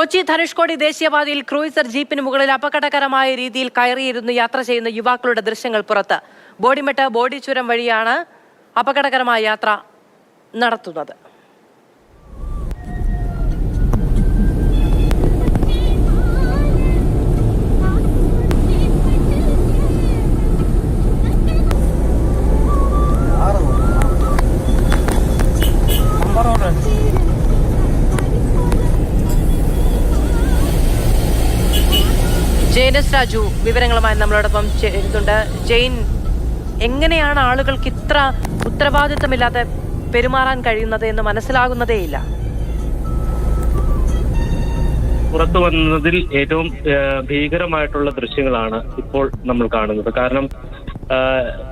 കൊച്ചി ധനുഷ്കോടി ദേശീയപാതയിൽ ക്രൂയിസർ ജീപ്പിന് മുകളിൽ അപകടകരമായ രീതിയിൽ കയറിയിരുന്ന് യാത്ര ചെയ്യുന്ന യുവാക്കളുടെ ദൃശ്യങ്ങൾ പുറത്ത്. ബോഡിമെട്ട് ബോഡി ചുരം വഴിയാണ് അപകടകരമായ യാത്ര നടത്തുന്നത്. ജെയിനസ് രാജു വിവരങ്ങളുമായി നമ്മളോടൊപ്പം ചേരുന്നുണ്ട്. ജെയിൻ, എങ്ങനെയാണ് ആളുകൾക്ക് ഇത്ര ഉത്തരവാദിത്തമില്ലാതെ പെരുമാറാൻ കഴിയുന്നത് എന്ന് മനസ്സിലാകുന്നതേയില്ല. പുറത്തു വന്നതിൽ ഏറ്റവും ഭീകരമായിട്ടുള്ള ദൃശ്യങ്ങളാണ് ഇപ്പോൾ നമ്മൾ കാണുന്നത്. കാരണം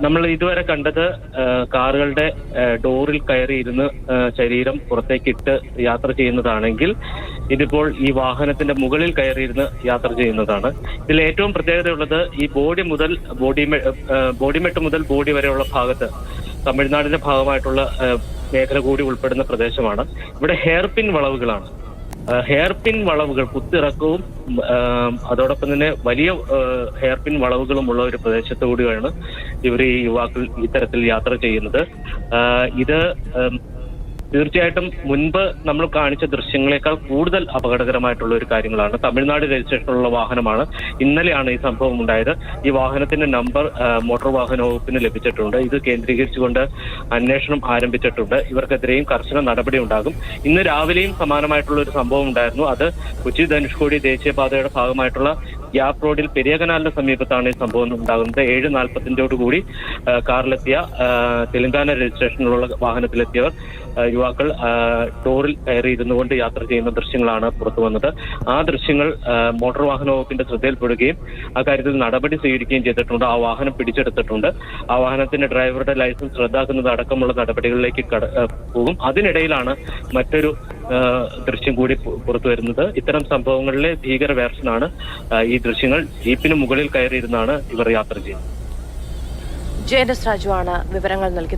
നമ്മൾ ഇതുവരെ കണ്ടത് കാറുകളുടെ ഡോറിൽ കയറിയിരുന്ന് ശരീരം പുറത്തേക്കിട്ട് യാത്ര ചെയ്യുന്നതാണെങ്കിൽ ഇതിപ്പോൾ ഈ വാഹനത്തിന്റെ മുകളിൽ കയറിയിരുന്ന് യാത്ര ചെയ്യുന്നതാണ്. ഇതിൽ ഏറ്റവും പ്രത്യേകതയുള്ളത് ഈ ബോഡിമെട്ട് മുതൽ ബോഡി വരെയുള്ള ഭാഗത്ത് തമിഴ്നാടിന്റെ ഭാഗമായിട്ടുള്ള മേഖല കൂടി ഉൾപ്പെടുന്ന പ്രദേശമാണ്. ഇവിടെ ഹെയർപിൻ വളവുകളാണ്. ഹെയർപിൻ വളവുകൾ കുത്തിറക്കവും അതോടൊപ്പം തന്നെ വലിയ ഹെയർപിൻ വളവുകളുമുള്ള ഒരു പ്രദേശത്തു കൂടിയാണ് ഇവർ ഈ യുവാക്കൾ ഇത്തരത്തിൽ യാത്ര ചെയ്യുന്നത്. ഇത് തീർച്ചയായിട്ടും മുൻപ് നമ്മൾ കാണിച്ച ദൃശ്യങ്ങളെക്കാൾ കൂടുതൽ അപകടകരമായിട്ടുള്ള ഒരു കാര്യങ്ങളാണ്. തമിഴ്നാട് രജിസ്ട്രേഷനുള്ള വാഹനമാണ്. ഇന്നലെയാണ് ഈ സംഭവം ഉണ്ടായത്. ഈ വാഹനത്തിന്റെ നമ്പർ മോട്ടോർ വാഹന വകുപ്പിന് ലഭിച്ചിട്ടുണ്ട്. ഇത് കേന്ദ്രീകരിച്ചുകൊണ്ട് അന്വേഷണം ആരംഭിച്ചിട്ടുണ്ട്. ഇവർക്കെതിരെയും കർശന നടപടി ഉണ്ടാകും. ഇന്ന് രാവിലെയും സമാനമായിട്ടുള്ള ഒരു സംഭവം ഉണ്ടായിരുന്നു. അത് കൊച്ചി ധനുഷ്കോടി ദേശീയപാതയുടെ ഭാഗമായിട്ടുള്ള ഗ്യാപ് റോഡിൽ പെരിയ കനാലിന് സമീപത്താണ് ഈ സംഭവം ഉണ്ടാകുന്നത്. 7:45 കാറിലെത്തിയ തെലങ്കാന രജിസ്ട്രേഷനിലുള്ള വാഹനത്തിലെത്തിയവർ യുവാക്കൾ ഡോറിൽ കയറി ഇരുന്നുകൊണ്ട് യാത്ര ചെയ്യുന്ന ദൃശ്യങ്ങളാണ് പുറത്തു വന്നത്. ആ ദൃശ്യങ്ങൾ മോട്ടോർ വാഹന വകുപ്പിന്റെ ശ്രദ്ധയിൽപ്പെടുകയും ആ കാര്യത്തിൽ നടപടി സ്വീകരിക്കുകയും ചെയ്തിട്ടുണ്ട്. ആ വാഹനം പിടിച്ചെടുത്തിട്ടുണ്ട്. ആ വാഹനത്തിന്റെ ഡ്രൈവറുടെ ലൈസൻസ് റദ്ദാക്കുന്നത് അടക്കമുള്ള നടപടികളിലേക്ക് പോകും. അതിനിടയിലാണ് മറ്റൊരു ദൃശ്യം കൂടി പുറത്തു വരുന്നത്. ഇത്തരം സംഭവങ്ങളിലെ ഭീകര വേർഷനാണ് ഈ ദൃശ്യങ്ങൾ. ജീപ്പിന് മുകളിൽ കയറിയിരുന്നാണ് ഇവർ യാത്ര ചെയ്യുന്നത്. ജെയിനസ് രാജു ആണ് വിവരങ്ങൾ നൽകിയത്.